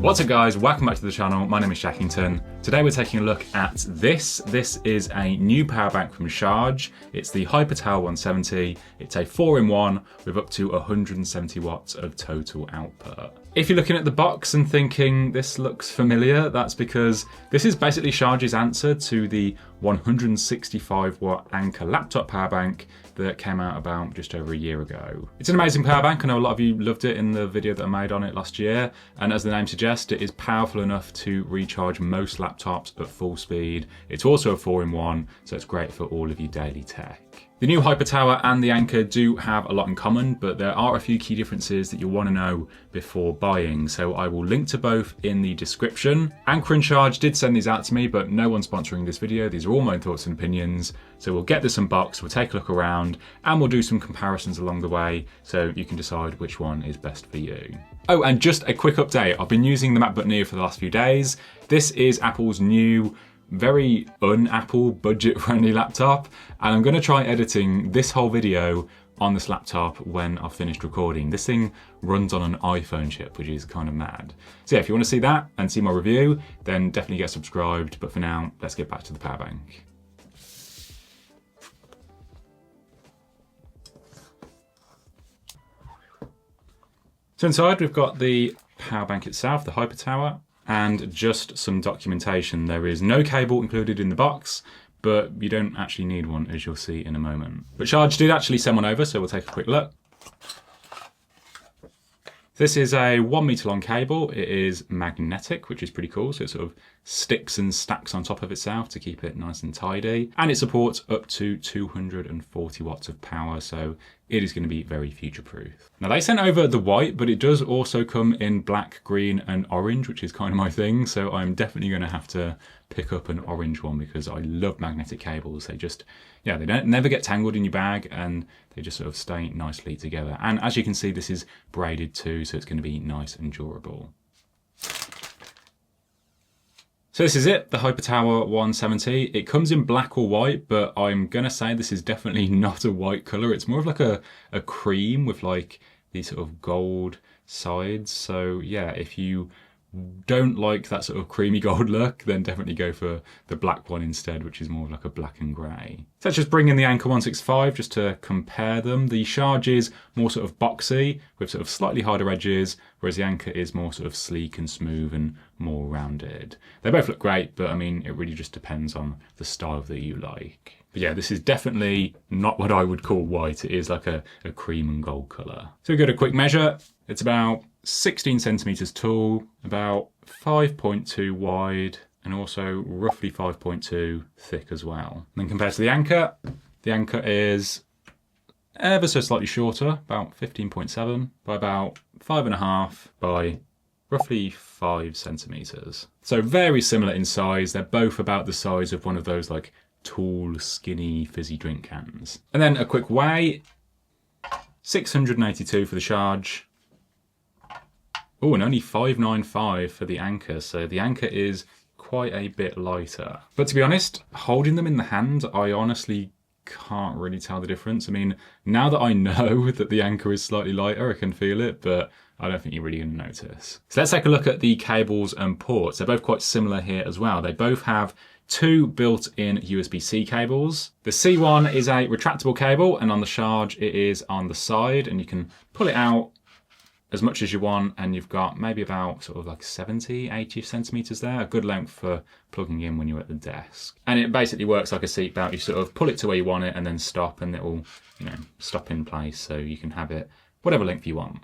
What's up guys, welcome back to the channel. My name is Shackington. Today we're taking a look at this. This is a new power bank from Sharge. It's the HyperTower 170. It's a 4-in-1 with up to 170 watts of total output. If you're looking at the box and thinking this looks familiar, that's because this is basically Sharge's answer to the 165 watt Anker laptop power bank that came out about just over a year ago. It's an amazing power bank. I know a lot of you loved it in the video that I made on it last year. And as the name suggests, it is powerful enough to recharge most laptops at full speed. It's also a 4-in-1, so it's great for all of your daily tech. The new HyperTower and the Anker do have a lot in common, but there are a few key differences that you'll want to know before buying, so I will link to both in the description. Anker and Sharge did send these out to me, but no one's sponsoring this video. These are all my own thoughts and opinions, so we'll get this unboxed, we'll take a look around, and we'll do some comparisons along the way, so you can decide which one is best for you. Oh, and just a quick update. I've been using the MacBook Neo for the last few days. This is Apple's new very un-Apple budget-friendly laptop, and I'm going to try editing this whole video on this laptop when I've finished recording. This thing runs on an iPhone chip, which is kind of mad. So yeah, if you want to see that and see my review, then definitely get subscribed. But for now, let's get back to the power bank. So inside we've got the power bank itself, the HyperTower, and just some documentation. There is no cable included in the box, but you don't actually need one, as you'll see in a moment. But Sharge did actually send one over, so we'll take a quick look. This is a 1 meter long cable. It is magnetic, which is pretty cool. So it sort of sticks and stacks on top of itself to keep it nice and tidy. And it supports up to 240 watts of power. So it is going to be very future-proof. Now they sent over the white, but it does also come in black, green, and orange, which is kind of my thing. So I'm definitely going to have to pick up an orange one because I love magnetic cables. They just, yeah, they never get tangled in your bag and they just sort of stay nicely together. And as you can see, this is braided too, so it's going to be nice and durable. So this is it, the HyperTower 170. It comes in black or white, but I'm gonna say this is definitely not a white color. It's more of like a cream with like these sort of gold sides. So yeah, if you don't like that sort of creamy gold look, then definitely go for the black one instead, which is more like a black and grey. So let's just bring in the Anker 165 just to compare them. The Sharge is more sort of boxy with sort of slightly harder edges, whereas the Anker is more sort of sleek and smooth and more rounded. They both look great, but I mean, it really just depends on the style that you like. But yeah, this is definitely not what I would call white. It is like a cream and gold colour. So we got a quick measure. It's about 16 centimeters tall, about 5.2 wide, and also roughly 5.2 thick as well. And then compared to the Anker is ever so slightly shorter, about 15.7 by about 5.5 by roughly 5 centimeters. So very similar in size. They're both about the size of one of those like tall, skinny, fizzy drink cans. And then a quick weigh, 682 for the Sharge. Oh, and only 595 for the Anker, so the Anker is quite a bit lighter. But to be honest, holding them in the hand, I honestly can't really tell the difference. I mean, now that I know that the Anker is slightly lighter, I can feel it, but I don't think you're really going to notice. So let's take a look at the cables and ports. They're both quite similar here as well. They both have two built-in USB-C cables. The C1 is a retractable cable, and on the Sharge it is on the side, and you can pull it out as much as you want, and you've got maybe about sort of like 70, 80 centimeters there, a good length for plugging in when you're at the desk. And it basically works like a seat belt. You sort of pull it to where you want it and then stop, and it will, you know, stop in place, so you can have it whatever length you want.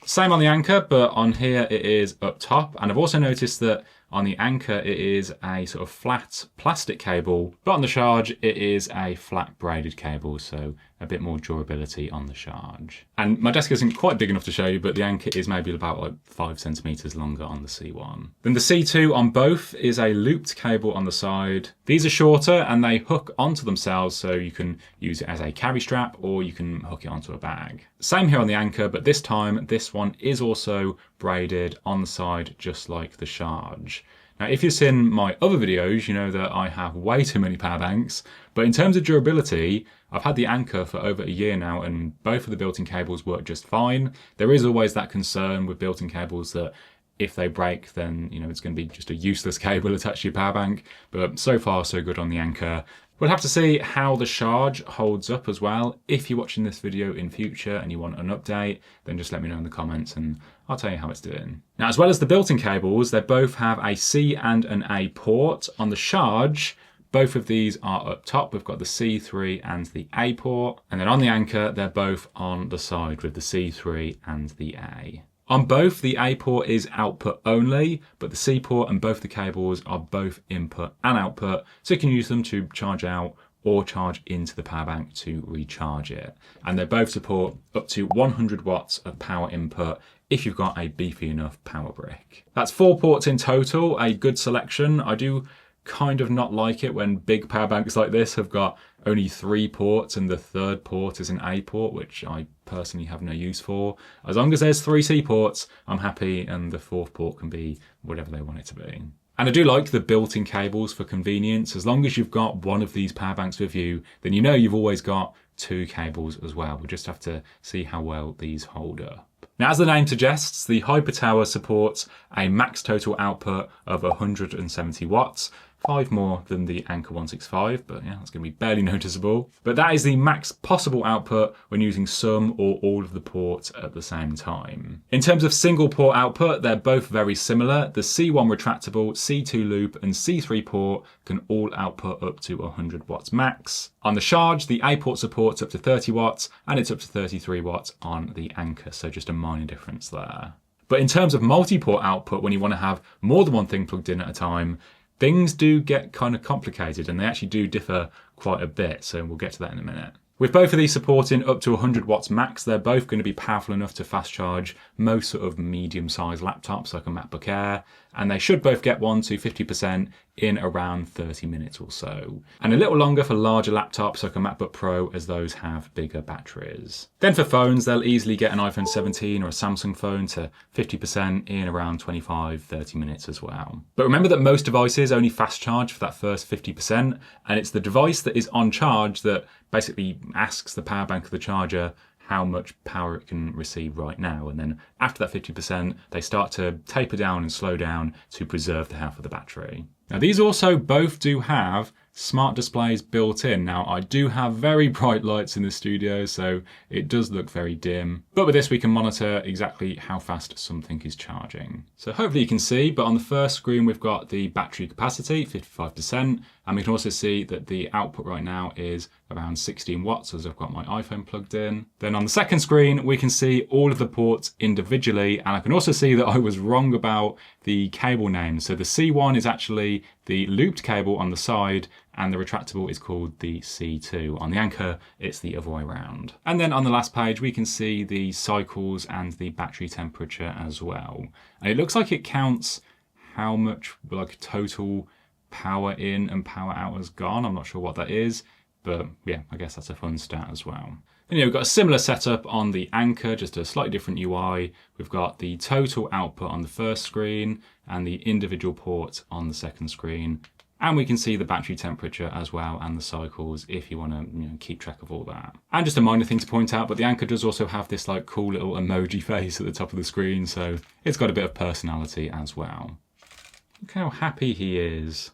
Same on the Anker, but on here it is up top. And I've also noticed that on the Anker it is a sort of flat plastic cable, but on the Sharge it is a flat braided cable, so a bit more durability on the Sharge. And my desk isn't quite big enough to show you, but the Anker is maybe about like 5 centimeters longer on the C1. Then the C2 on both is a looped cable on the side. These are shorter and they hook onto themselves, so you can use it as a carry strap or you can hook it onto a bag. Same here on the Anker, but this time this one is also braided on the side just like the Sharge. Now, if you've seen my other videos, you know that I have way too many power banks, but in terms of durability, I've had the Anker for over a year now and both of the built-in cables work just fine. There is always that concern with built-in cables that If they break, then it's going to be just a useless cable attached to your power bank. But so far, so good on the Anker. We'll have to see how the Sharge holds up as well. If you're watching this video in future and you want an update, then just let me know in the comments and I'll tell you how it's doing. Now, as well as the built-in cables, they both have a C and an A port. On the Sharge, both of these are up top. We've got the C3 and the A port. And then on the Anker, they're both on the side with the C3 and the A. On both, the A port is output only, but the C port and both the cables are both input and output, so you can use them to charge out or charge into the power bank to recharge it. And they both support up to 100 watts of power input if you've got a beefy enough power brick. That's 4 ports in total, a good selection. I do kind of not like it when big power banks like this have got only 3 ports and the 3rd port is an A port, which I personally have no use for. As long as there's 3 C ports, I'm happy, and the 4th port can be whatever they want it to be. And I do like the built-in cables for convenience. As long as you've got one of these power banks with you, then you've always got 2 cables as well. We'll just have to see how well these hold up. Now, as the name suggests, the HyperTower supports a max total output of 170 watts, 5 more than the Anker 165, but yeah, that's going to be barely noticeable. But that is the max possible output when using some or all of the ports at the same time. In terms of single port output, they're both very similar. The C1 retractable, C2 loop and C3 port can all output up to 100 watts max. On the Sharge, the A port supports up to 30 watts and it's up to 33 watts on the Anker, so just a minor difference there. But in terms of multi-port output, when you want to have more than one thing plugged in at a time, things do get kind of complicated and they actually do differ quite a bit, so we'll get to that in a minute. With both of these supporting up to 100 watts max, they're both going to be powerful enough to fast charge most sort of medium-sized laptops like a MacBook Air, and they should both get 1 to 50% in around 30 minutes or so. And a little longer for larger laptops like a MacBook Pro, as those have bigger batteries. Then for phones, they'll easily get an iPhone 17 or a Samsung phone to 50% in around 25-30 minutes as well. But remember that most devices only fast charge for that first 50%, and it's the device that is on charge that basically asks the power bank of the charger how much power it can receive right now. And then after that 50%, they start to taper down and slow down to preserve the health of the battery. Now, these also both do have smart displays built in. Now, I do have very bright lights in the studio, so it does look very dim. But with this, we can monitor exactly how fast something is charging. So hopefully you can see, but on the first screen, we've got the battery capacity, 55%. And we can also see that the output right now is around 16 watts as I've got my iPhone plugged in. Then on the second screen, we can see all of the ports individually. And I can also see that I was wrong about the cable names. So the C1 is actually the looped cable on the side, and the retractable is called the C2. On the Anker, it's the other way around. And then on the last page, we can see the cycles and the battery temperature as well. And it looks like it counts how much like total power in and power out has gone. I'm not sure what that is, but yeah, I guess that's a fun stat as well. And we've got a similar setup on the Anker, just a slightly different UI. We've got the total output on the first screen and the individual ports on the second screen. And we can see the battery temperature as well and the cycles if you want to keep track of all that. And just a minor thing to point out, but the Anker does also have this like cool little emoji face at the top of the screen, so it's got a bit of personality as well. Look how happy he is.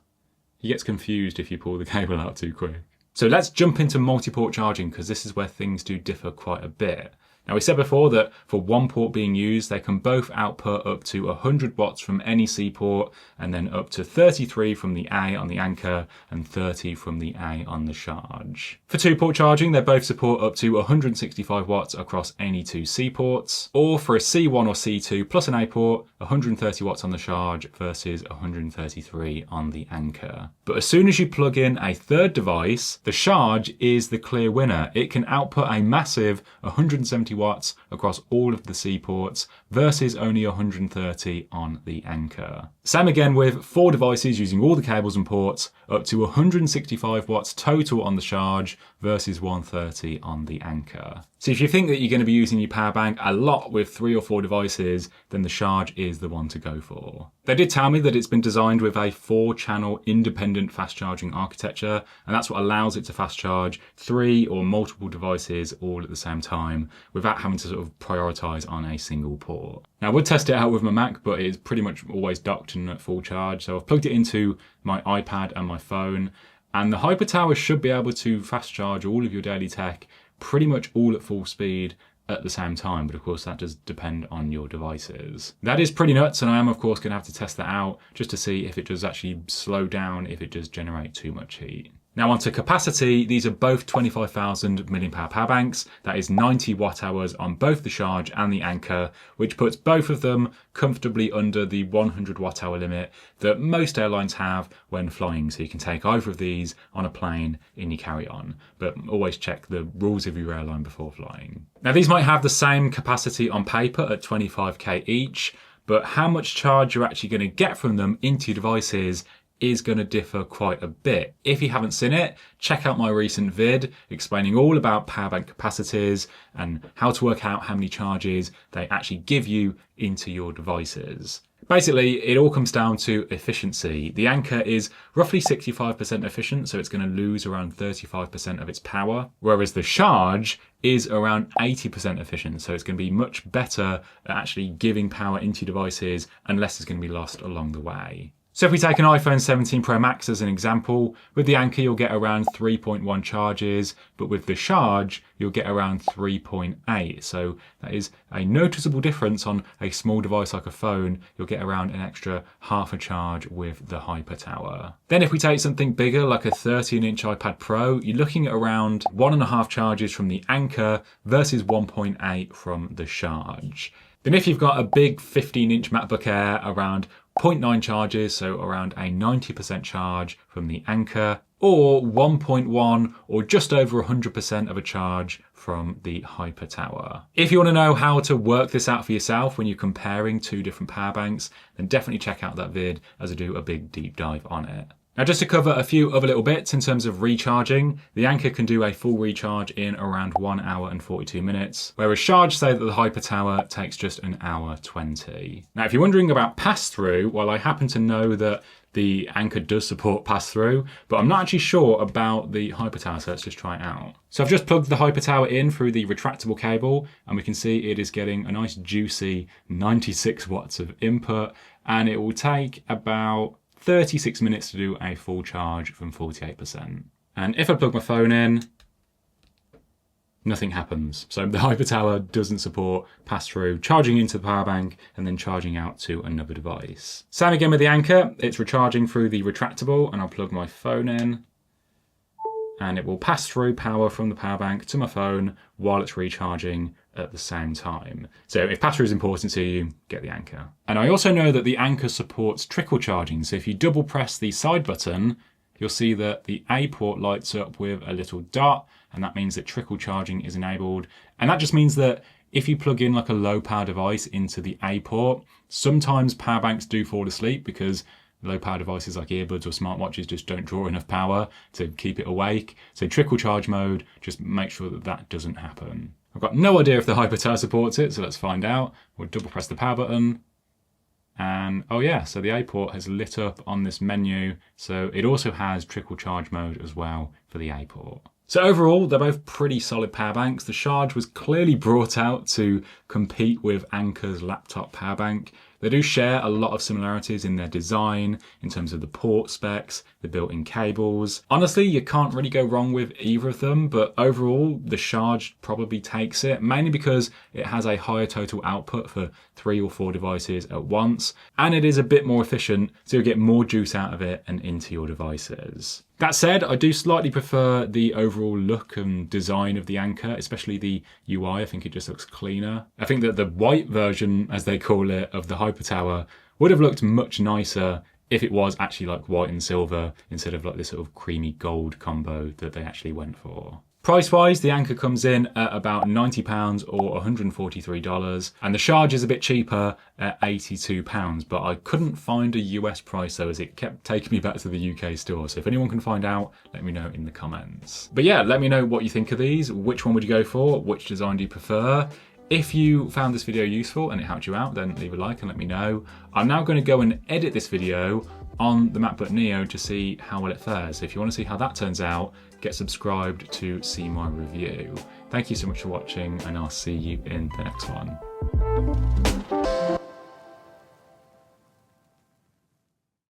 He gets confused if you pull the cable out too quick. So let's jump into multi-port charging, because this is where things do differ quite a bit. Now, we said before that for one port being used, they can both output up to 100 watts from any C port, and then up to 33 from the A on the Anker and 30 from the A on the Sharge. For 2-port charging, they both support up to 165 watts across any 2 C ports, or for a C1 or C2 plus an A port, 130 watts on the Sharge versus 133 on the Anker. But as soon as you plug in a third device, the Sharge is the clear winner. It can output a massive 170 watts across all of the C ports versus only 130 on the Anker. Same again with 4 devices using all the cables and ports, up to 165 watts total on the Sharge versus 130 on the Anker. So if you think that you're going to be using your power bank a lot with 3 or 4 devices, then the Sharge is the one to go for. They did tell me that it's been designed with a 4-channel independent fast charging architecture, and that's what allows it to fast charge 3 or multiple devices all at the same time without having to sort of prioritize on a single port. Now I would test it out with my Mac, but it's pretty much always docked and at full charge. So I've plugged it into my iPad and my phone, and the HyperTower should be able to fast charge all of your daily tech pretty much all at full speed at the same time, but of course that does depend on your devices. That is pretty nuts, and I am of course going to have to test that out just to see if it does actually slow down, if it does generate too much heat. Now onto capacity, these are both 25,000 mAh power banks. That is 90 watt hours on both the Sharge and the Anker, which puts both of them comfortably under the 100 watt hour limit that most airlines have when flying. So you can take either of these on a plane in your carry-on, but always check the rules of your airline before flying. Now these might have the same capacity on paper at 25k each, but how much charge you're actually going to get from them into your devices is going to differ quite a bit. If you haven't seen it, check out my recent vid explaining all about power bank capacities and how to work out how many charges they actually give you into your devices. Basically, it all comes down to efficiency. The Anker is roughly 65% efficient, so it's going to lose around 35% of its power, whereas the Sharge is around 80% efficient, so it's going to be much better at actually giving power into your devices and less is going to be lost along the way. So if we take an iPhone 17 Pro Max as an example, with the Anker you'll get around 3.1 charges, but with the Sharge you'll get around 3.8. So that is a noticeable difference on a small device like a phone. You'll get around an extra half a charge with the HyperTower. Then if we take something bigger like a 13-inch iPad Pro, you're looking at around 1.5 charges from the Anker versus 1.8 from the Sharge. Then if you've got a big 15-inch MacBook Air, around 0.9 charges, so around a 90% charge from the Anker, or 1.1 or just over 100% of a charge from the HyperTower. If you want to know how to work this out for yourself when you're comparing 2 different power banks, then definitely check out that vid as I do a big deep dive on it. Now just to cover a few other little bits in terms of recharging, the Anker can do a full recharge in around 1 hour and 42 minutes, whereas Sharge say that the HyperTower takes just 1 hour 20. Now if you're wondering about pass-through, well I happen to know that the Anker does support pass-through, but I'm not actually sure about the HyperTower, so let's just try it out. So I've just plugged the HyperTower in through the retractable cable, and we can see it is getting a nice juicy 96 watts of input, and it will take about 36 minutes to do a full charge from 48%. And if I plug my phone in, nothing happens. So the HyperTower doesn't support pass-through, charging into the power bank and then charging out to another device. Same again with the Anker, it's recharging through the retractable, and I'll plug my phone in and it will pass through power from the power bank to my phone while it's recharging at the same time. So if pass-through is important to you, get the Anker. And I also know that the Anker supports trickle charging. So if you double press the side button, you'll see that the A port lights up with a little dot, and that means that trickle charging is enabled. And that just means that if you plug in like a low power device into the A port, sometimes power banks do fall asleep because low power devices like earbuds or smartwatches just don't draw enough power to keep it awake. So trickle charge mode, just make sure that that doesn't happen. I've got no idea if the HyperTower supports it, so let's find out. We'll double press the power button. And oh yeah, so the A port has lit up on this menu. So it also has trickle charge mode as well for the A port. So overall, they're both pretty solid power banks. The Sharge was clearly brought out to compete with Anker's laptop power bank. They do share a lot of similarities in their design, in terms of the port specs, the built-in cables. Honestly, you can't really go wrong with either of them, but overall, the Sharge probably takes it, mainly because it has a higher total output for 3 or 4 devices at once, and it is a bit more efficient, so you'll get more juice out of it and into your devices. That said, I do slightly prefer the overall look and design of the Anker, especially the UI. I think it just looks cleaner. I think that the white version, as they call it, of the HyperTower would have looked much nicer if it was actually like white and silver instead of like this sort of creamy gold combo that they actually went for. Price-wise, the Anker comes in at about £90 or $143, and the Sharge is a bit cheaper at £82, but I couldn't find a US price though, as it kept taking me back to the UK store. So if anyone can find out, let me know in the comments. But yeah, let me know what you think of these. Which one would you go for? Which design do you prefer? If you found this video useful and it helped you out, then leave a like and let me know. I'm now going to go and edit this video on the MacBook Neo to see how well it fares. So if you want to see how that turns out, get subscribed to see my review. Thank you so much for watching, and I'll see you in the next one.